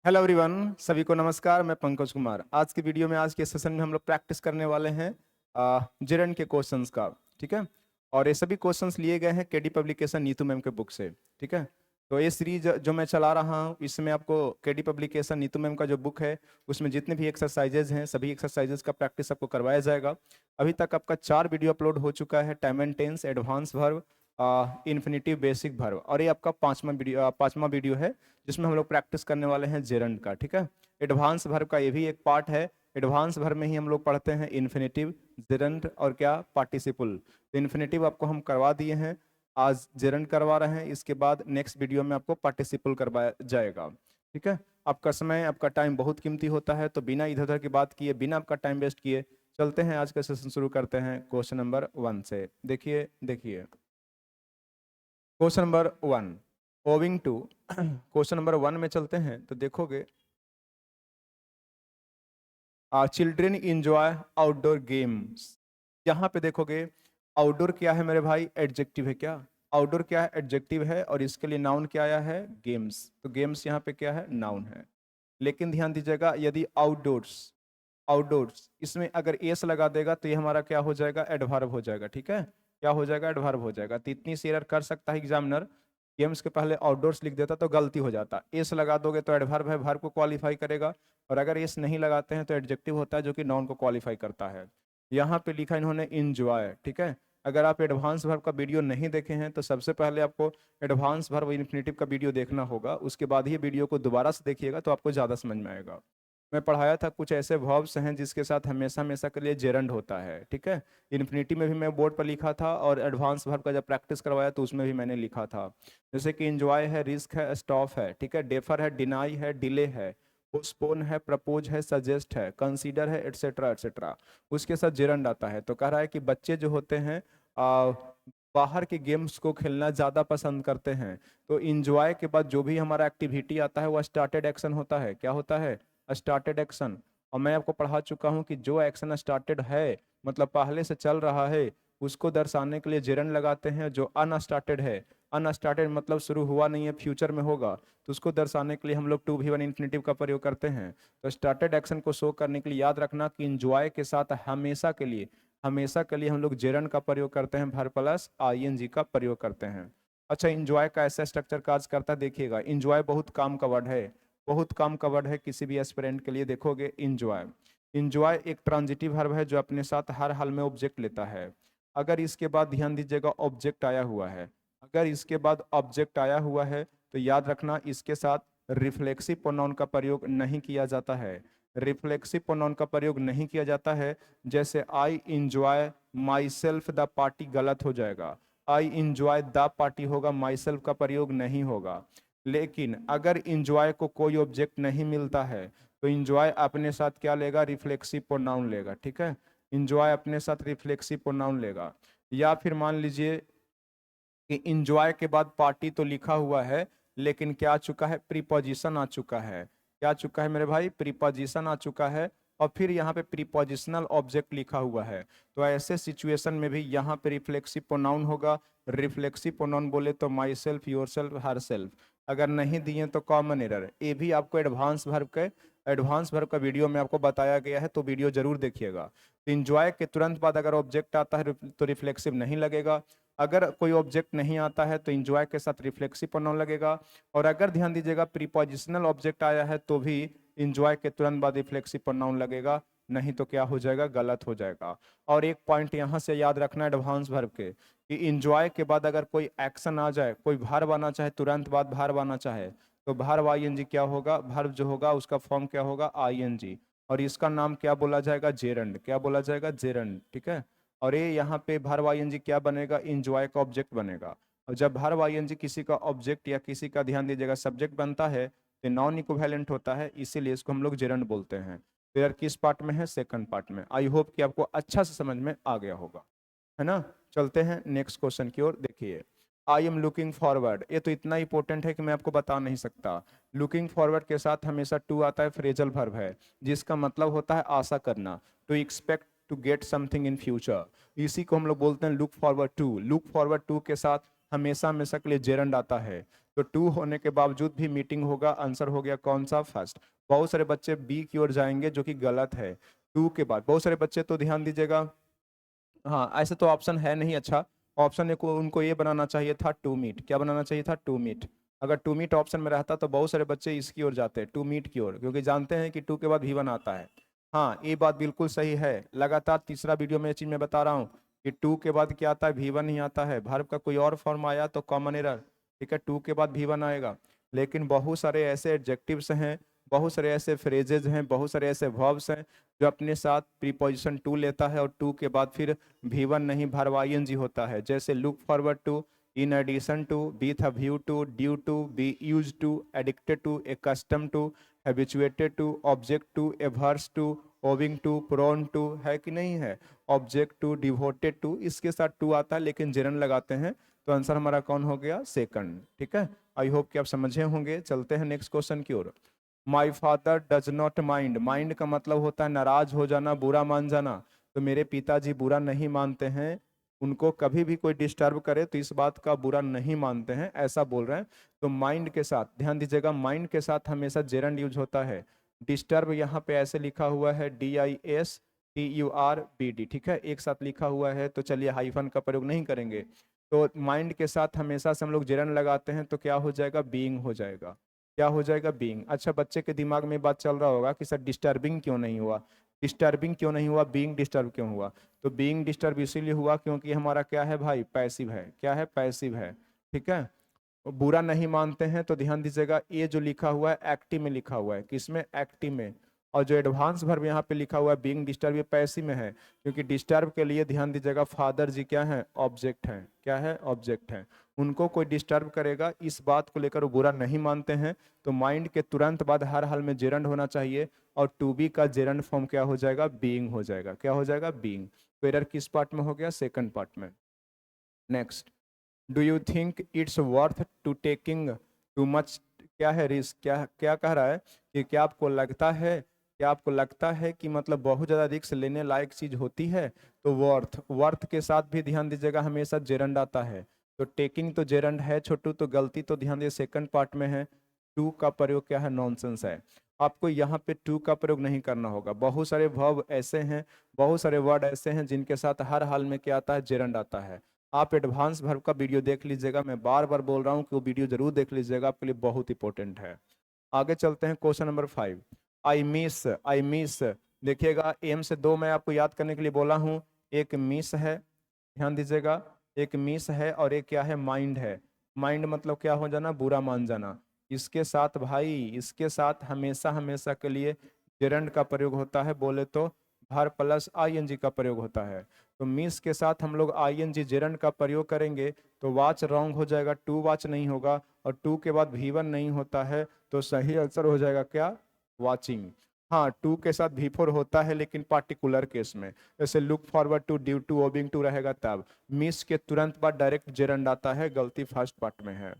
Hello everyone, सभी को नमस्कार। मैं पंकज कुमार। आज की वीडियो में, आज के सेशन में हम लोग प्रैक्टिस करने वाले हैं जिरन के क्वेश्चंस का। ठीक है। और ये सभी क्वेश्चंस लिए गए हैं केडी पब्लिकेशन नीतू मैम के बुक से। ठीक है। तो ये सीरीज जो मैं चला रहा हूँ, इसमें आपको केडी पब्लिकेशन नीतू मैम का जो बुक है, उसमें जितने भी एक्सरसाइजेज हैं, सभी एक्सरसाइजेज का प्रैक्टिस आपको करवाया जाएगा। अभी तक आपका 4 वीडियो अपलोड हो चुका है। Time and tense, advance verb, infinitive, basic verb, और ये आपका पांचवा वीडियो है जिसमें हम लोग प्रैक्टिस करने वाले हैं जेरंड का। ठीक है। एडवांस वर्ब का ये भी एक पार्ट है। एडवांस वर्ब में ही हम लोग पढ़ते हैं इन्फिनिटिव, जेरंड और क्या, पार्टिसिपल। तो इन्फिनिटिव आपको हम करवा दिए हैं, आज जेरंड करवा रहे हैं। इसके बाद नेक्स्ट वीडियो में आपको पार्टिसिपल करवाया जाएगा। ठीक है। आपका समय, आपका टाइम बहुत कीमती होता है, तो बिना इधर उधर की बात किए, बिना आपका टाइम वेस्ट किए चलते हैं। आज का सेशन शुरू करते हैं क्वेश्चन नंबर 1 से। देखिए देखिए question number 1, owing to question number 1 में चलते हैं तो देखोगे, चिल्ड्रेन इंजॉय आउटडोर गेम्स। यहाँ पे देखोगे आउटडोर क्या है मेरे भाई, एडजेक्टिव है। क्या आउटडोर क्या है, एडजेक्टिव है, और इसके लिए नाउन क्या आया है, गेम्स। तो गेम्स यहाँ पे क्या है, नाउन है। लेकिन ध्यान दीजिएगा, यदि आउटडोर्स, आउटडोर्स इसमें अगर एस लगा देगा तो ये हमारा क्या हो जाएगा, एडवर्ब हो जाएगा। ठीक है। क्या हो जाएगा, एडवर्ब हो जाएगा। तो इतनी सी एरर कर सकता है एग्जामिनर, गेम्स के पहले आउटडोर्स लिख देता तो गलती हो जाता। एस लगा दोगे तो एडवर्ब है, वर्ब को क्वालिफाई करेगा। और अगर एस नहीं लगाते हैं तो एडजेक्टिव होता है, जो कि नाउन को क्वालिफाई करता है। यहाँ पे लिखा इन्होंने इंजॉय। ठीक है। अगर आप एडवांस वर्ब का वीडियो नहीं देखे हैं तो सबसे पहले आपको एडवांस वर्ब इन्फिनिटिव का वीडियो देखना होगा, उसके बाद ही वीडियो को दोबारा से देखिएगा तो आपको ज़्यादा समझ में आएगा। मैं पढ़ाया था कुछ ऐसे वर्ब्स हैं जिसके साथ हमेशा हमेशा के लिए जेरंड होता है। ठीक है। इन्फिनिटी में भी मैं बोर्ड पर लिखा था, और एडवांस वर्ब का जब प्रैक्टिस करवाया तो उसमें भी मैंने लिखा था। जैसे कि इंजॉय है, रिस्क है, स्टॉप है, ठीक है, डेफर है, डिनाई है, डिले है, पोस्टपोन है, प्रपोज है, सजेस्ट है, कंसीडर है, एटसेट्रा एटसेट्रा, उसके साथ जेरंड आता है। तो कह रहा है कि बच्चे जो होते हैं बाहर के गेम्स को खेलना ज़्यादा पसंद करते हैं। तो इंजॉय के बाद जो भी हमारा एक्टिविटी आता है वो स्टार्टेड एक्शन होता है। क्या होता है, स्टार्टेड एक्शन। और मैं आपको पढ़ा चुका हूं कि जो एक्शन स्टार्टेड है, मतलब पहले से चल रहा है, उसको दर्शाने के लिए जेरंड लगाते हैं। जो अनस्टार्टेड है, अनस्टार्टेड मतलब शुरू हुआ नहीं है, फ्यूचर में होगा, तो उसको दर्शाने के लिए हम लोग टू भी वन इन्फिनिटिव का प्रयोग करते हैं। तो स्टार्टेड एक्शन को शो करने के लिए याद रखना कि इंजॉय के साथ हमेशा के लिए, हमेशा के लिए हम लोग जेरंड का प्रयोग करते हैं, भर प्लस आईएनजी का प्रयोग करते हैं। अच्छा, इंजॉय का ऐसा स्ट्रक्चर कार्य करता है, देखिएगा। इंजॉय बहुत काम का वर्ड है, बहुत काम का वर्ड है किसी भी एस्पिरेंट के लिए। देखोगे इंजॉय, इंजॉय एक ट्रांजिटिव वर्ब है जो अपने साथ हर हाल में ऑब्जेक्ट लेता है। अगर इसके बाद ध्यान दीजिएगा ऑब्जेक्ट आया हुआ है, अगर इसके बाद ऑब्जेक्ट आया हुआ है तो याद रखना इसके साथ रिफ्लेक्सिव प्रोनाउन का प्रयोग नहीं किया जाता है। रिफ्लेक्सिव प्रोनाउन का प्रयोग नहीं किया जाता है। जैसे I enjoy my self the party, गलत हो जाएगा। आई इंजॉय द पार्टी होगा, माई सेल्फ का प्रयोग नहीं होगा। लेकिन अगर इंजॉय को कोई ऑब्जेक्ट नहीं मिलता है तो इंजॉय अपने साथ क्या लेगा, रिफ्लेक्सिव प्रोनाउन लेगा। ठीक है। इंजॉय अपने साथ रिफ्लेक्सिव प्रोनाउन लेगा। या फिर मान लीजिए कि इंजॉय के बाद पार्टी तो लिखा हुआ है, लेकिन क्या आ चुका है, प्रीपोजिशन आ चुका है। क्या आ चुका है मेरे भाई, प्रीपोजिशन आ चुका है। और फिर यहाँ पे प्रीपोजिशनल ऑब्जेक्ट लिखा हुआ है, तो ऐसे सिचुएशन में भी यहाँ पे रिफ्लेक्सिव प्रोनाउन होगा। रिफ्लेक्सिव प्रोनाउन बोले तो my self, your self, her self. अगर नहीं दिए तो कॉमन एरर। ये भी आपको एडवांस वर्ब का वीडियो में आपको बताया गया है, तो वीडियो जरूर देखिएगा। तो इंजॉय के तुरंत बाद अगर ऑब्जेक्ट आता है तो रिफ्लेक्सिव नहीं लगेगा। अगर कोई ऑब्जेक्ट नहीं आता है तो इंजॉय के साथ रिफ्लेक्सिव प्रोनाउन लगेगा। और अगर ध्यान दीजिएगा प्रीपोजिशनल ऑब्जेक्ट आया है तो भी इंजॉय के तुरंत बाद रिफ्लेक्सिव प्रोनाउन लगेगा, नहीं तो क्या हो जाएगा, गलत हो जाएगा। और एक पॉइंट यहाँ से याद रखना एडवांस वर्ब के, कि इंजॉय के बाद अगर कोई एक्शन आ जाए, कोई वर्ब आना चाहे, तुरंत बाद वर्ब आना चाहे, तो वर्ब आईएनजी क्या होगा, वर्ब जो होगा उसका फॉर्म क्या होगा, आईएनजी। और इसका नाम क्या बोला जाएगा, जेरंड। क्या बोला जाएगा, जेरंड। ठीक है। और ये यहाँ पे वर्ब आईएनजी क्या बनेगा, इंजॉय का ऑब्जेक्ट बनेगा। और जब वर्ब आईएनजी किसी का ऑब्जेक्ट या किसी का, ध्यान दीजिएगा, सब्जेक्ट बनता है तो नॉन इक्विवेलेंट होता है, इसीलिए इसको हम लोग जेरंड बोलते हैं। तो यार किस पार्ट में है, सेकंड पार्ट में। आई होप कि आपको अच्छा से समझ में आ गया होगा, है ना। चलते हैं नेक्स्ट क्वेश्चन की ओर। देखिए, आई एम लुकिंग फॉरवर्ड, ये तो इतना इंपॉर्टेंट है कि मैं आपको बता नहीं सकता। लुकिंग फॉरवर्ड के साथ हमेशा टू आता है, फ्रेजल वर्ब है, जिसका मतलब होता है आशा करना, to expect to get something in future. इसी को हम लोग बोलते हैं look forward to. Look forward to के साथ हमेशा हमेशा के लिए जेरंड आता है। तो 2 होने के बावजूद भी मीटिंग होगा, आंसर हो गया कौन सा, फर्स्ट। बहुत सारे बच्चे बी की ओर जाएंगे जो कि गलत है। 2 के बाद बहुत सारे बच्चे तो ध्यान दीजिएगा, हाँ ऐसे तो ऑप्शन है नहीं। अच्छा, ऑप्शन को उनको ये बनाना चाहिए था टू मीट, क्या बनाना चाहिए था, टू मीट। अगर टू मीट ऑप्शन में रहता तो बहुत सारे बच्चे इसकी ओर जाते, टू मीट की ओर, क्योंकि जानते हैं कि 2 के बाद भी वन आता है। हाँ ये बात बिल्कुल सही है, लगातार तीसरा वीडियो में ये चीज मैं बता रहा हूँ कि 2 के बाद क्या आता है, भी वन ही आता है। वर्ब का कोई और फॉर्म आया तो कॉमन एरर, ठीक है, 2 के बाद भी वन आएगा। लेकिन बहुत सारे ऐसे एडजेक्टिव्स हैं, बहुत सारे ऐसे फ्रेजेज हैं, बहुत सारे ऐसे वर्ब्स हैं जो अपने साथ प्रीपोजिशन टू लेता है और 2 के बाद फिर भी वन नहीं वर्ब आईएनजी होता है। जैसे look forward to, in addition to, with a view to, due to, be use to, addicted to, accustom to, habituated to, object to, averse to, owing to, prone to, है कि नहीं है, object to, devoted to, इसके साथ to आता है लेकिन gerund लगाते हैं, तो आंसर हमारा कौन हो गया, सेकंड। ठीक है, आई होप कि आप समझे होंगे। चलते हैं नेक्स्ट क्वेश्चन की ओर। My father does not mind, mind का मतलब होता है नाराज हो जाना, बुरा मान जाना। तो मेरे पिताजी बुरा नहीं मानते हैं, उनको कभी भी कोई डिस्टर्ब करे तो इस बात का बुरा नहीं मानते हैं, ऐसा बोल रहे हैं। तो माइंड के साथ ध्यान दीजिएगा, माइंड के साथ हमेशा जेरंड यूज होता है। डिस्टर्ब यहाँ पे ऐसे लिखा हुआ है DISTURBD, ठीक है, एक साथ लिखा हुआ है, तो चलिए हाइफन का प्रयोग नहीं करेंगे। तो माइंड के साथ हमेशा से हम लोग जेरंड लगाते हैं, तो क्या हो जाएगा, बीइंग हो जाएगा। क्या हो जाएगा, बीइंग। अच्छा, बच्चे के दिमाग में बात चल रहा होगा कि सर डिस्टर्बिंग क्यों नहीं हुआ, डिस्टर्बिंग क्यों नहीं हुआ, बीइंग डिस्टर्ब क्यों हुआ। तो बीइंग डिस्टर्ब इसीलिए हुआ क्योंकि हमारा क्या है भाई, पैसिव है, क्या है, पैसिव है। ठीक है, बुरा नहीं मानते हैं, तो ध्यान दीजिएगा ये जो लिखा हुआ है एक्टिव में लिखा हुआ है, किसमें, एक्टिव में। और जो एडवांस वर्ब यहाँ पे लिखा हुआ है बीइंग डिस्टर्ब, ये पैसिव में है, क्योंकि डिस्टर्ब के लिए ध्यान दीजिएगा फादर जी क्या है, ऑब्जेक्ट है, क्या है, ऑब्जेक्ट है। उनको कोई डिस्टर्ब करेगा इस बात को लेकर वो बुरा नहीं मानते हैं। तो माइंड के तुरंत बाद हर हाल में जेरंड होना चाहिए, और टू बी का जेरंड फॉर्म क्या हो जाएगा, बीइंग हो जाएगा, क्या हो जाएगा, बीइंग। तो एरर किस पार्ट में हो गया, सेकंड पार्ट में। Next, do you think it's worth to taking too much, क्या है, रिस्क, क्या क्या कह रहा है कि क्या आपको लगता है, क्या आपको लगता है कि मतलब बहुत ज़्यादा रिस्क लेने लायक चीज़ होती है। तो वर्थ, वर्थ के साथ भी ध्यान दीजिएगा हमेशा जेरंड आता है। तो टेकिंग तो जेरंड है छोटू, तो गलती तो ध्यान दीजिए सेकंड पार्ट में है। टू का प्रयोग क्या है, नॉनसेंस है। आपको यहाँ पे टू का प्रयोग नहीं करना होगा। बहुत सारे वर्ब ऐसे हैं, बहुत सारे वर्ड ऐसे हैं जिनके साथ हर हाल में क्या आता है, जेरंड आता है। आप एडवांस वर्ब का वीडियो देख लीजिएगा, मैं बार बार बोल रहा हूँ कि वो वीडियो जरूर देख लीजिएगा, आपके लिए बहुत इंपॉर्टेंट है। आगे चलते हैं, question number 5। I miss, I miss, देखिएगा एम से दो मैं आपको याद करने के लिए बोला हूँ, एक मिस है, ध्यान दीजिएगा, एक मिस है और एक क्या है, माइंड है। माइंड मतलब क्या हो जाना, बुरा मान जाना। इसके साथ भाई, इसके साथ हमेशा हमेशा के लिए जेरंड का प्रयोग होता है, बोले तो भर प्लस आईएनजी का प्रयोग होता है। तो मिस के साथ हम लोग आईएनजी जेरंड का प्रयोग करेंगे तो वाच रॉन्ग हो जाएगा, टू वाच नहीं होगा, और टू के बाद भी1 नहीं होता है, तो सही आंसर हो जाएगा क्या, वाचिंग। हाँ, टू के साथ भी4 होता है लेकिन पार्टिकुलर केस में, जैसे look forward to, due to, owing to रहेगा तब। मिस के तुरंत बाद डायरेक्ट जेरंड आता है, गलती फर्स्ट पार्ट में है।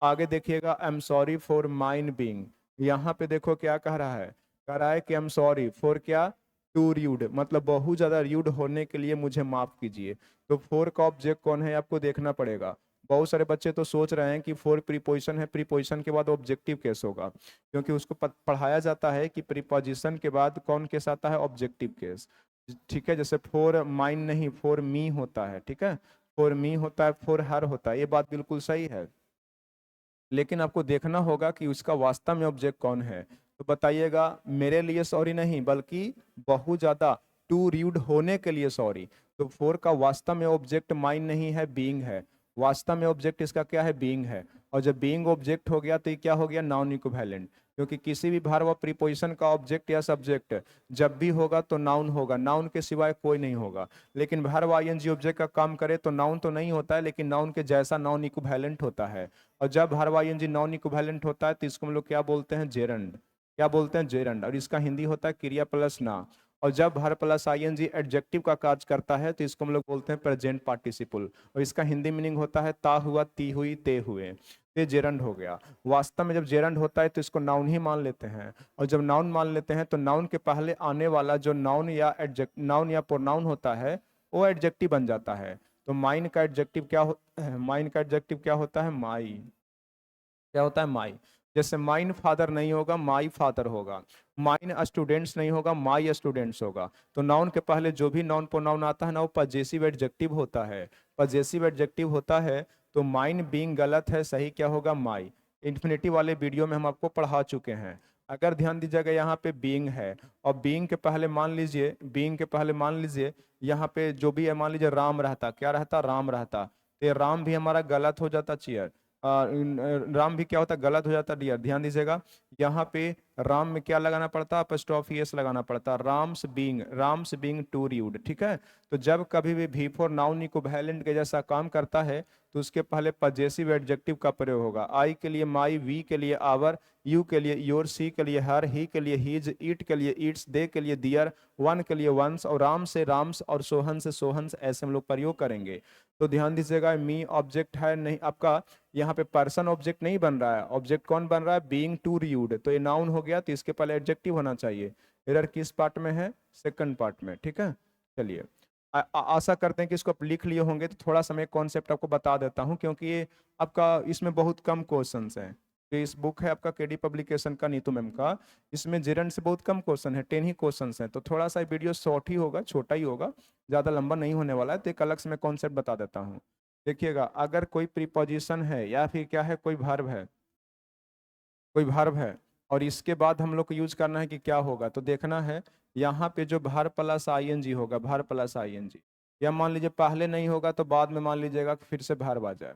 आगे देखिएगा, I am sorry for mine being, यहाँ पे देखो क्या कह रहा है, कह रहा है कि आई एम सॉरी फॉर क्या, टू र्यूड, मतलब बहुत ज्यादा र्यूड होने के लिए मुझे माफ कीजिए। तो फोर का ऑब्जेक्ट कौन है आपको देखना पड़ेगा। बहुत सारे बच्चे तो सोच रहे हैं कि फोर प्रीपोजिशन है, प्रीपोजिशन के बाद ऑब्जेक्टिव केस होगा, क्योंकि उसको पढ़ाया जाता है कि प्रीपोजिशन के बाद कौन केस आता है, ऑब्जेक्टिव केस। ठीक है, जैसे फोर माइन नहीं, फोर मी होता है, ठीक है, फोर मी होता है, फोर हर होता है, ये बात बिल्कुल सही है। लेकिन आपको देखना होगा कि उसका वास्तव में ऑब्जेक्ट कौन है। तो बताइएगा, मेरे लिए सॉरी नहीं बल्कि बहुत ज्यादा टू र्यूड होने के लिए सॉरी। तो फोर का वास्तव में ऑब्जेक्ट माइंड नहीं है, बीइंग है। वास्तव में ऑब्जेक्ट इसका क्या है, बीइंग है। और जब बीइंग ऑब्जेक्ट हो गया तो ये क्या हो गया, नाउन इक्विवेलेंट। क्योंकि किसी भी भार व प्रीपोजिशन का ऑब्जेक्ट या सब्जेक्ट जब भी होगा तो नाउन होगा, नाउन के सिवाय कोई नहीं होगा। लेकिन भार व आईएनजी ऑब्जेक्ट का काम करे तो नाउन तो नहीं होता है, लेकिन नाउन के जैसा नाउन इक्विवेलेंट होता है। और जब भार व आईएनजी नॉन इक्विवेलेंट होता है तो इसको हम लोग क्या बोलते हैं, जेरंड। क्या बोलते हैं, जेरंड। और इसका हिंदी होता है क्रिया प्लस ना। और जब भर प्लस आईएनजी एडजेक्टिव का कार्य करता है तो इसको हम लोग बोलते हैं प्रेजेंट पार्टिसिपल, और इसका हिंदी मीनिंग होता है ता हुआ, ती हुई, ते हुए। ये जेरंड हो गया। वास्तव में जब जेरंड होता है तो इसको नाउन ही मान लेते हैं, और जब नाउन मान लेते हैं तो नाउन के पहले आने वाला जो नाउन या एडजेक्ट, नाउन या प्रोनाउन होता है वो एडजेक्टिव बन जाता है। तो माइन का एडजेक्टिव क्या माइन का एडजेक्टिव क्या होता है, माई। क्या होता है माई। जैसे माइन फादर नहीं होगा माई फादर होगा, माइन स्टूडेंट्स नहीं होगा माई स्टूडेंट्स होगा। तो नाउन के पहले जो भी नाउन प्रोनाउन आता है ना वो पजेसिव एडजेक्टिव होता है, पजेसिव एडजेक्टिव होता है। तो माइन बीइंग गलत है, सही क्या होगा माई। इन्फिनिटी वाले वीडियो में हम आपको पढ़ा चुके हैं। अगर ध्यान दीजिएगा यहाँ पे बीइंग है और बीइंग के पहले मान लीजिए, बीइंग के पहले मान लीजिए यहाँ पे जो भी है मान लीजिए राम रहता, क्या रहता राम रहता, तो ये राम भी हमारा गलत हो जाता चीयर। राम भी क्या होता गलत हो जाता डियर। ध्यान दीजिएगा यहाँ पे राम में क्या लगाना पड़ता अपॉस्ट्रोफी एस लगाना पड़ता, राम्स बीइंग टू र्यूड। ठीक है। तो जब कभी भी भी फोर नाउन इक्विवेलेंट के जैसा काम करता है तो उसके पहले पजेसिव एडजेक्टिव का प्रयोग होगा। आई के लिए माई, वी के लिए आवर, यू के लिए योर, सी के लिए हर, ही के लिए हीज, ईट के लिए ईट्स, दे के लिए दियर, वन के लिए वंस, और राम से राम्स और सोहन से सोहन्स, ऐसे हम लोग प्रयोग करेंगे। तो ध्यान दीजिएगा मी ऑब्जेक्ट है नहीं आपका, यहाँ पे पर्सन ऑब्जेक्ट नहीं बन रहा है, ऑब्जेक्ट कौन बन रहा है बीइंग टू र्यूड। तो ये नाउन हो गया तो इसके पहले एडजेक्टिव होना चाहिए। एरर किस पार्ट में है सेकंड पार्ट में। ठीक है। चलिए आशा करते हैं कि इसको आप लिख लिए होंगे। तो थोड़ा सा मैं कॉन्सेप्ट आपको बता देता हूँ क्योंकि ये आपका इसमें बहुत कम क्वेश्चंस हैं। तो इस बुक है आपका केडी पब्लिकेशन का नीतू मैम का, इसमें जेरन से बहुत कम क्वेश्चन है, 10 ही क्वेश्चन हैं। तो थोड़ा सा वीडियो शॉर्ट ही होगा, छोटा ही होगा, ज़्यादा लंबा नहीं होने वाला है। तो एक अलग से मैं कॉन्सेप्ट बता देता हूँ। देखिएगा अगर कोई प्रीपोजिशन है या फिर क्या है कोई वर्ब है, कोई वर्ब है और इसके बाद हम लोग को यूज करना है कि क्या होगा। तो देखना है यहाँ पे जो वर्ब प्लस आईएनजी होगा, वर्ब प्लस आईएनजी, या मान लीजिए पहले नहीं होगा तो बाद में मान लीजिएगा कि फिर से वर्ब आ जाए।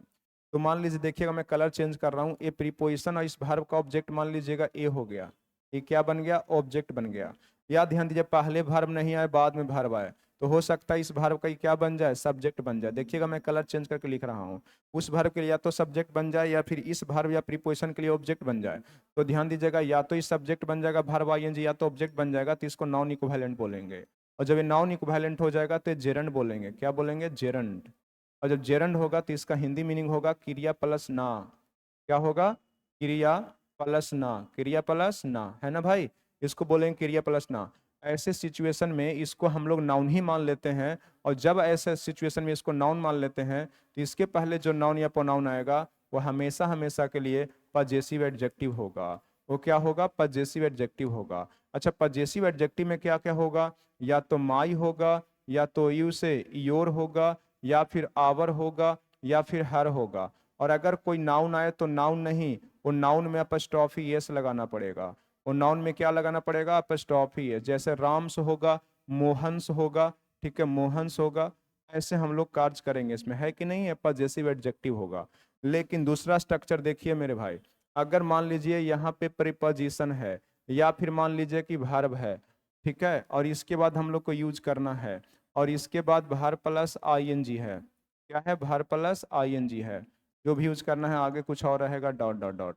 तो मान लीजिए देखिएगा मैं कलर चेंज कर रहा हूँ, ए प्रीपोजिशन और इस वर्ब का ऑब्जेक्ट मान लीजिएगा ए हो गया, ये क्या बन गया ऑब्जेक्ट बन गया। या ध्यान दीजिए पहले वर्ब नहीं आए बाद में वर्ब आए तो हो सकता है इस वर्ब का क्या बन जाए सब्जेक्ट बन जाए। देखिएगा मैं कलर चेंज करके लिख रहा हूँ, उस वर्ब के लिए या तो सब्जेक्ट बन जाए या फिर इस वर्ब या प्रीपोजिशन के लिए ऑब्जेक्ट बन जाए। तो ध्यान दीजिएगा या तो इस सब्जेक्ट बन जाएगा वर्ब आईएनजी या तो ऑब्जेक्ट बन जाएगा, तो इसको नाउन इक्विवेलेंट बोलेंगे। और जब ये नाउन इक्विवेलेंट हो जाएगा तो जेरंड बोलेंगे। क्या बोलेंगे जेरंड। और जब जेरंड होगा तो इसका हिंदी मीनिंग होगा क्रिया प्लस ना। क्या होगा क्रिया प्लस ना, क्रिया प्लस ना, है ना भाई, इसको बोलेंगे क्रिया प्लस ना। ऐसे सिचुएशन में इसको हम लोग नाउन ही मान लेते हैं। और जब ऐसे सिचुएशन में इसको नाउन मान लेते हैं तो इसके पहले जो नाउन या प्रोनाउन आएगा वो हमेशा हमेशा के लिए पजेसिव एडजेक्टिव होगा। वो क्या होगा पजेसिव एडजेक्टिव होगा। अच्छा पजेसिव एडजेक्टिव में क्या क्या होगा, या तो माई होगा, या तो यू से योर होगा, या फिर आवर होगा, या फिर हर होगा। और अगर कोई नाउन आए तो नाउन नहीं, वो नाउन में अपस्ट्रॉफी एस लगाना पड़ेगा। वो नाउन में क्या लगाना पड़ेगा अपस्ट्रॉफी एस। जैसे राम्स होगा, मोहन्स होगा, ठीक है मोहन्स होगा। ऐसे हम लोग कार्य करेंगे इसमें, है कि नहीं है पजेसिव एडजेक्टिव होगा। लेकिन दूसरा स्ट्रक्चर देखिए मेरे भाई, अगर मान लीजिए यहाँ पे प्रीपोजिशन है या फिर मान लीजिए कि वर्ब है, ठीक है, और इसके बाद हम लोग को यूज करना है, और इसके बाद वर्ब प्लस आईएनजी है, क्या है वर्ब प्लस आईएनजी है, जो भी यूज करना है, आगे कुछ और रहेगा डॉट डॉट डॉट।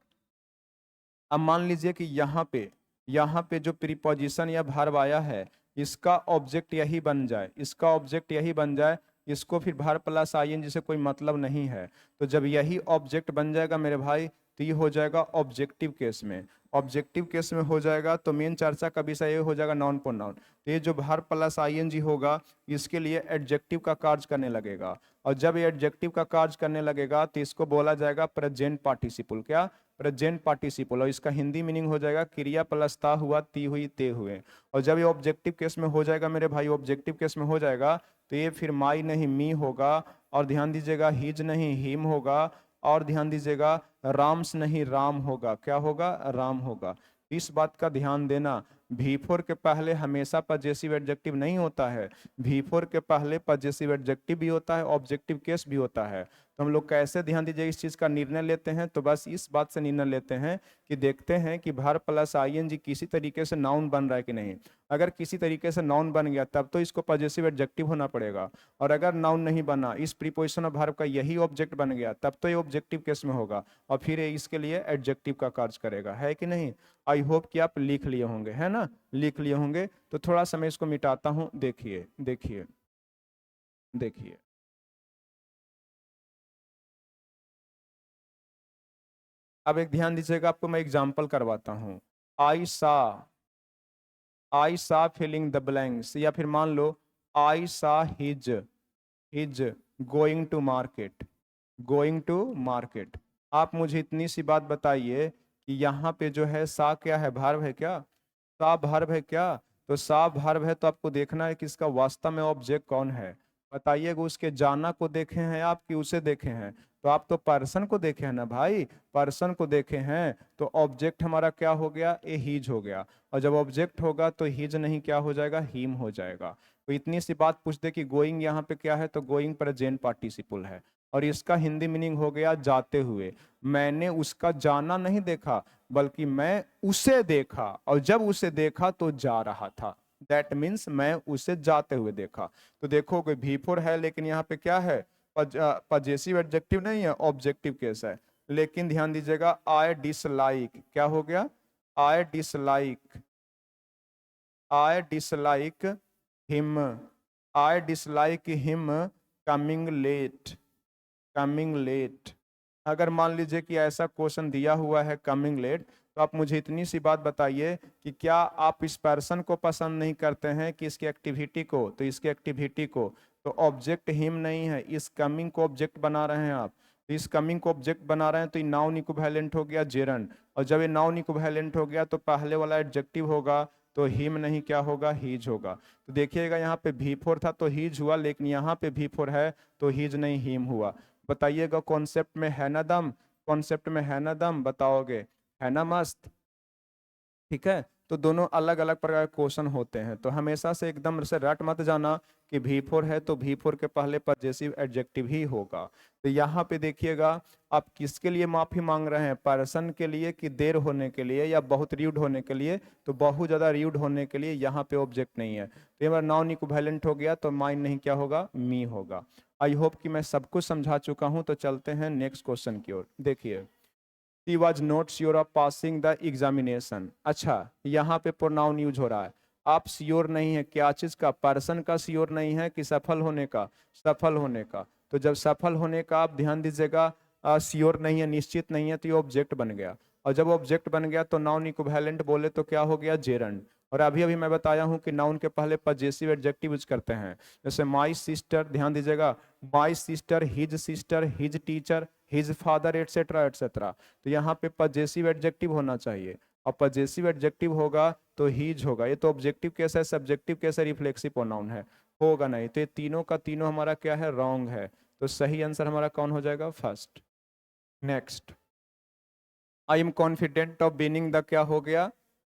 अब मान लीजिए कि यहाँ पे जो प्रीपोजिशन या वर्ब आया है इसका ऑब्जेक्ट यही बन जाए, इसका ऑब्जेक्ट यही बन जाए, इसको फिर वर्ब प्लस आईएनजी से कोई मतलब नहीं है। तो जब यही ऑब्जेक्ट बन जाएगा मेरे भाई तो ये हो जाएगा ऑब्जेक्टिव केस में। ऑब्जेक्टिव केस में हो जाएगा तो मेन चर्चा का विषय ये हो जाएगा नाउन प्रोनाउन। तो ये जो वर्ब प्लस आईएनजी होगा इसके लिए एडजेक्टिव का कार्य करने लगेगा। और जब ये एडजेक्टिव का कार्य करने लगेगा तो इसको बोला जाएगा प्रेजेंट पार्टिसिपल। क्या प्रेजेंट पार्टिसिपल। और इसका हिंदी मीनिंग हो जाएगा क्रिया प्लस ता हुआ, ती हुई, ते हुए। और जब ये ऑब्जेक्टिव केस में हो जाएगा मेरे भाई, ऑब्जेक्टिव केस में हो जाएगा तो ये फिर माई नहीं मी होगा। और ध्यान दीजिएगा हिज नहीं हिम होगा। और ध्यान दीजिएगा राम्स नहीं राम होगा। क्या होगा राम होगा। इस बात का ध्यान देना, V4 के पहले हमेशा पजेसिव एडजेक्टिव नहीं होता है। V4 के पहले पजेसिव एडजेक्टिव भी होता है, ऑब्जेक्टिव केस भी होता है। तो हम लोग कैसे ध्यान दीजिए इस चीज का निर्णय लेते हैं, तो बस इस बात से निर्णय लेते हैं कि देखते हैं कि वर्ब प्लस आईएनजी किसी तरीके से नाउन बन रहा है कि नहीं। अगर किसी तरीके से नाउन बन गया तब तो इसको पजेसिव एडजेक्टिव होना पड़ेगा। और अगर नाउन नहीं बना, इस प्रीपोजिशन ऑफ वर्ब का यही ऑब्जेक्ट बन गया तब तो ये ऑब्जेक्टिव केस में होगा और फिर ये इसके लिए एडजेक्टिव का कार्य करेगा, है कि नहीं। आई होप कि आप लिख लिए होंगे, है ना, लिख लिए होंगे। तो थोड़ा सा मैं इसको मिटाता हूं, देखिए देखिए देखिए। अब एक ध्यान दीजिएगा, आपको मैं एग्जांपल करवाता हूं। आई सा, आई सा फिलिंग द ब्लैंक्स, या फिर मान लो I saw his, his going to market, going to market. आप मुझे इतनी सी बात बताइए कि यहाँ पे जो है सा क्या है, वर्ब है क्या? सा वर्ब है क्या? तो सा वर्ब है तो आपको देखना है कि इसका वास्तव में ऑब्जेक्ट कौन है। बताइएगा, उसके जाना को देखे हैं आप कि उसे देखे हैं? तो आप तो पर्सन को देखे हैं ना भाई, पर्सन को देखे हैं तो ऑब्जेक्ट हमारा क्या हो गया, ए हीज हो गया। और जब ऑब्जेक्ट होगा तो हीज नहीं क्या हो जाएगा, हीम हो जाएगा। तो इतनी सी बात पूछ दे कि गोइंग यहाँ पे क्या है, तो गोइंग प्रेजेंट पार्टिसिपल है और इसका हिंदी मीनिंग हो गया जाते हुए। मैंने उसका जाना नहीं देखा बल्कि मैं उसे देखा, और जब उसे देखा तो जा रहा था। दैट मीन्स मैं उसे जाते हुए देखा। तो देखोगे V4 है लेकिन यहाँ पे क्या है, पजेसिव एडजेक्टिव नहीं है, ऑब्जेक्टिव केस है। लेकिन ध्यान दीजिएगा, आई डिसलाइक क्या हो गया, I dislike, I dislike him, I dislike him coming late, coming late. अगर मान लीजिए कि ऐसा क्वेश्चन दिया हुआ है कमिंग लेट, तो आप मुझे इतनी सी बात बताइए कि क्या आप इस पर्सन को पसंद नहीं करते हैं कि इसकी एक्टिविटी को? तो इसकी एक्टिविटी को, तो ऑब्जेक्ट हिम नहीं है, इस कमिंग को ऑब्जेक्ट बना रहे हैं आप। तो इस कमिंग को ऑब्जेक्ट बना रहे हैं तो ये नाउन इक्विवेलेंट हो गया जेरन, और जब ये नाउन इक्विवेलेंट हो गया तो पहले वाला एडजेक्टिव होगा तो हिम नहीं क्या होगा, हीज होगा। तो देखिएगा यहाँ पे V4 था तो हीज हुआ, लेकिन यहाँ पे V4 है तो हीज नहीं हिम हुआ। बताइएगा कॉन्सेप्ट में है ना दम, कॉन्सेप्ट में है ना दम, बताओगे है ना मस्त? ठीक है, तो दोनों अलग अलग प्रकार के क्वेश्चन होते हैं, तो हमेशा से एकदम से रट मत जाना कि V4 है तो V4 के पहले पजेसिव एडजेक्टिव ही होगा। तो यहाँ पे देखिएगा, आप किसके लिए माफी मांग रहे हैं, पर्सन के लिए कि देर होने के लिए या बहुत र्यूड होने के लिए? तो बहुत ज्यादा र्यूड होने के लिए यहाँ पे ऑब्जेक्ट नहीं है, तो ये हमारा नॉन इक्विवेलेंट हो गया, तो माइन नहीं क्या होगा, मी होगा। आई होप कि मैं सब कुछ समझा चुका हूं, तो चलते हैं नेक्स्ट क्वेश्चन की ओर। देखिए, he was not sure of passing the examination। अच्छा, यहाँ पे प्रोनाउन यूज हो रहा है। आप श्योर नहीं है क्या चीज का, पर्सन का श्योर नहीं है कि सफल होने का, सफल होने का। तो जब सफल होने का आप ध्यान दीजिएगा, श्योर नहीं है, निश्चित नहीं है, तो ये ऑब्जेक्ट बन गया। और जब ऑब्जेक्ट बन गया तो नाउन इक्विवेलेंट बोले तो क्या हो गया, जेरंड। और अभी अभी मैं बताया हूं कि नाउन के पहले पजेसिव एडजेक्टिव यूज करते हैं। जैसे माई सिस्टर, ध्यान दीजिएगा, my sister, his teacher, his father, etcetera etcetera. तो यहाँ पे पजेसिव एडजेक्टिव होना चाहिए, और पजेसिव एडजेक्टिव होगा तो हीज होगा। ये तो ऑब्जेक्टिव केस है, सब्जेक्टिव केस है, रिफ्लेक्सिव प्रोनाउन है, होगा नहीं। तो ये तीनों का तीनों हमारा क्या है, रॉन्ग है। तो सही आंसर हमारा कौन हो जाएगा, first. Next, I am confident of winning the, क्या हो गया,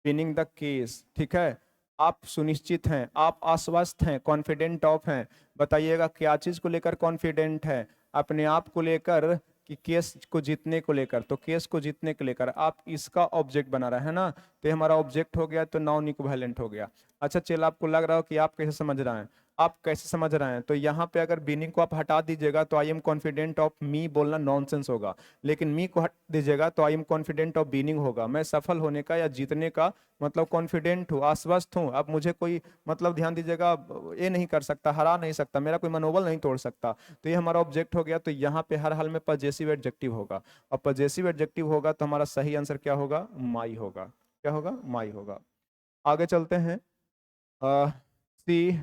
विनिंग द केस। ठीक है, आप सुनिश्चित हैं, आप आश्वस्त हैं, कॉन्फिडेंट ऑफ हैं। बताइएगा क्या चीज को लेकर कॉन्फिडेंट है, अपने आप को लेकर कि केस को जीतने को लेकर? तो केस को जीतने को लेकर आप इसका ऑब्जेक्ट बना रहे हैं ना, तो ये हमारा ऑब्जेक्ट हो गया, तो नाउन इक्विवेलेंट हो गया। अच्छा चल, आपको लग रहा हो कि आप कैसे समझ रहे हैं, आप कैसे समझ रहे हैं? तो यहाँ पे अगर बीनिंग को आप हटा दीजिएगा तो I am confident of me बोलना नॉनसेंस होगा, लेकिन मी को हटा दीजिएगा तो I am confident of binning होगा। मैं सफल होने का या जीतने का मतलब कॉन्फिडेंट हूँ, आश्वस्त हूँ। अब मुझे कोई मतलब ध्यान दीजिएगा, ये नहीं कर सकता, हरा नहीं सकता, मेरा कोई मनोबल नहीं तोड़ सकता। तो ये हमारा ऑब्जेक्ट हो गया, तो यहाँ पे हर हाल में पजेसिव एडजेक्टिव होगा, और पजेसिव एडजेक्टिव होगा तो हमारा सही आंसर क्या होगा, माई होगा। क्या होगा, माई होगा। आगे चलते हैं। सी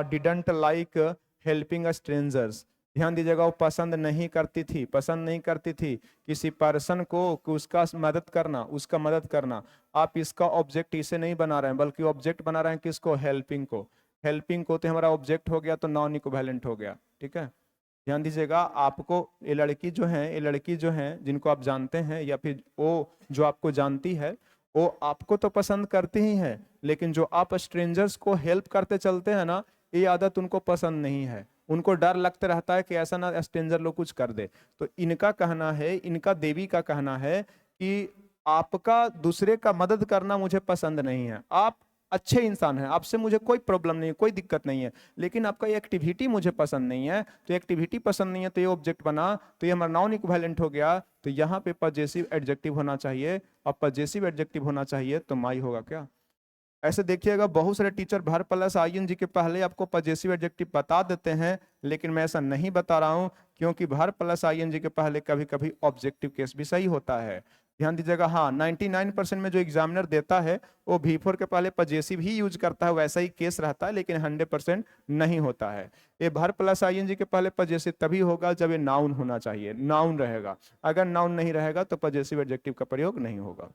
डिडंट लाइक हेल्पिंग स्ट्रेंजर्स। ध्यान दीजिएगा, वो पसंद नहीं करती थी, पसंद नहीं करती थी किसी पर्सन को कि उसका मदद करना, उसका मदद करना। आप इसका ऑब्जेक्ट इसे नहीं बना रहे हैं बल्कि ऑब्जेक्ट बना रहे हैं किसको, हेल्पिंग को। हेल्पिंग को तो हमारा ऑब्जेक्ट हो गया, तो नॉन इक्विवेलेंट हो गया। ठीक है, ध्यान दीजिएगा, आपको ये लड़की जो है, ये लड़की जो है जिनको आप जानते हैं या फिर वो जो आपको जानती है, वो आपको तो पसंद करती ही है, लेकिन जो आप स्ट्रेंजर्स को हेल्प करते चलते हैं ना, ये आदत उनको पसंद नहीं है। उनको डर लगता रहता है कि ऐसा ना स्ट्रेंजर लोग कुछ कर दे। तो इनका कहना है, इनका देवी का कहना है कि आपका दूसरे का मदद करना मुझे पसंद नहीं है। आप अच्छे इंसान हैं, आपसे मुझे कोई प्रॉब्लम नहीं है, कोई दिक्कत नहीं है, लेकिन आपका ये एक्टिविटी मुझे पसंद नहीं है। तो एक्टिविटी पसंद नहीं है तो ये ऑब्जेक्ट बना, तो ये हमारा नाउन इक्विवेलेंट हो गया। तो यहाँ पे पजेसिव एडजेक्टिव होना चाहिए, और पजेसिव एडजेक्टिव होना चाहिए तो माई होगा क्या। ऐसे देखिएगा, बहुत सारे टीचर भर प्लस आईएनजी के पहले आपको पजेसिव एडजेक्टिव बता देते हैं, लेकिन मैं ऐसा नहीं बता रहा हूं, क्योंकि भर प्लस आईएनजी के पहले कभी कभी ऑब्जेक्टिव केस भी सही होता है। ध्यान दीजिएगा, हाँ 99% में जो एग्जामिनर देता है वो V4 के पहले पजेसिव ही यूज करता है, वैसा ही केस रहता है, लेकिन 100% नहीं होता है। ये भर प्लस आईएनजी के पहले पजेसिव तभी होगा जब ये नाउन होना चाहिए, नाउन रहेगा। अगर नाउन नहीं रहेगा तो पजेसिव एडजेक्टिव का प्रयोग नहीं होगा।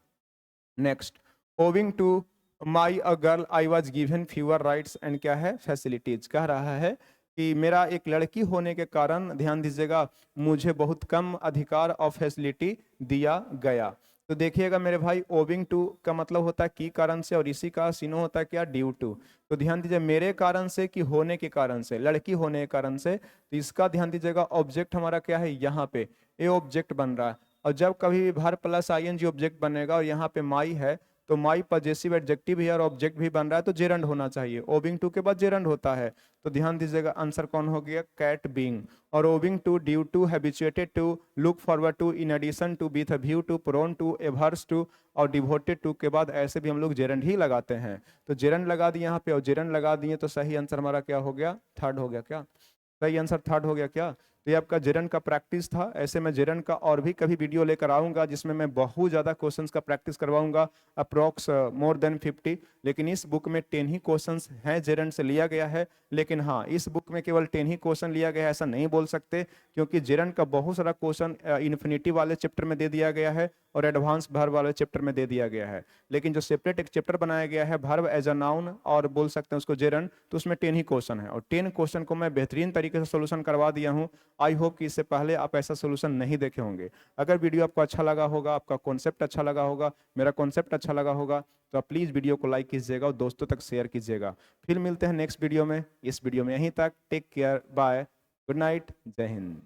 Next, owing to my a girl I was given fewer rights and क्या है, फैसिलिटीज। कह रहा है कि मेरा एक लड़की होने के कारण, ध्यान दीजिएगा, मुझे बहुत कम अधिकार और फैसिलिटी दिया गया। तो देखिएगा मेरे भाई, ओविंग टू का मतलब होता है की कारण से, और इसी का सिनो होता है क्या, ड्यू टू। तो ध्यान दीजिए, मेरे कारण से कि होने के कारण से, लड़की होने के कारण से, तो इसका ध्यान दीजिएगा ऑब्जेक्ट हमारा क्या है, यहाँ पे ए ऑब्जेक्ट बन रहा है। और जब कभी भी भर प्लस आईएनजी ऑब्जेक्ट बनेगा और यहाँ पे माई है, तो माई पजेसिव एडजेक्टिव है और ऑब्जेक्ट भी बन रहा है, तो जेरंड होना चाहिए। ओविंग टू के बाद जेरंड होता है। तो ध्यान दीजिएगा आंसर कौन हो गया, कैट बीइंग। और owing to, due to, habituated to, look forward to, in addition to, with a view to, prone to, averse to और डिवोटेड टू के बाद ऐसे भी हम लोग जेरंड ही लगाते हैं। तो जेरंड लगा दिए यहाँ पे और जेरंड लगा दिए, तो सही आंसर हमारा क्या हो गया, थर्ड हो गया। क्या सही आंसर थर्ड हो गया क्या? तो ये आपका जेरंड का प्रैक्टिस था। ऐसे मैं जेरंड का और भी कभी वीडियो लेकर आऊंगा जिसमें मैं बहुत ज़्यादा क्वेश्चंस का प्रैक्टिस करवाऊंगा, अप्रॉक्स मोर देन 50। लेकिन इस बुक में 10 ही क्वेश्चंस हैं, जेरंड से लिया गया है। लेकिन हाँ, इस बुक में केवल 10 ही क्वेश्चन लिया गया है ऐसा नहीं बोल सकते, क्योंकि जेरंड का बहुत सारा क्वेश्चन इन्फिनिटी वाले चैप्टर में दे दिया गया है और एडवांस वर्ब वाले चैप्टर में दे दिया गया है। लेकिन जो सेपरेट एक चैप्टर बनाया गया है वर्ब एज अ नाउन और बोल सकते हैं उसको जेरंड, तो उसमें 10 ही क्वेश्चन है और 10 क्वेश्चन को मैं बेहतरीन तरीके से सोल्यूशन करवा दिया हूँ। आई होप कि इससे पहले आप ऐसा सोल्यूशन नहीं देखे होंगे। अगर वीडियो आपको अच्छा लगा होगा, आपका कॉन्सेप्ट अच्छा लगा होगा, मेरा कॉन्सेप्ट अच्छा लगा होगा, तो आप प्लीज़ वीडियो को लाइक कीजिएगा और दोस्तों तक शेयर कीजिएगा। फिर मिलते हैं नेक्स्ट वीडियो में। इस वीडियो में यहीं तक, take care, bye, good night, जय हिंद।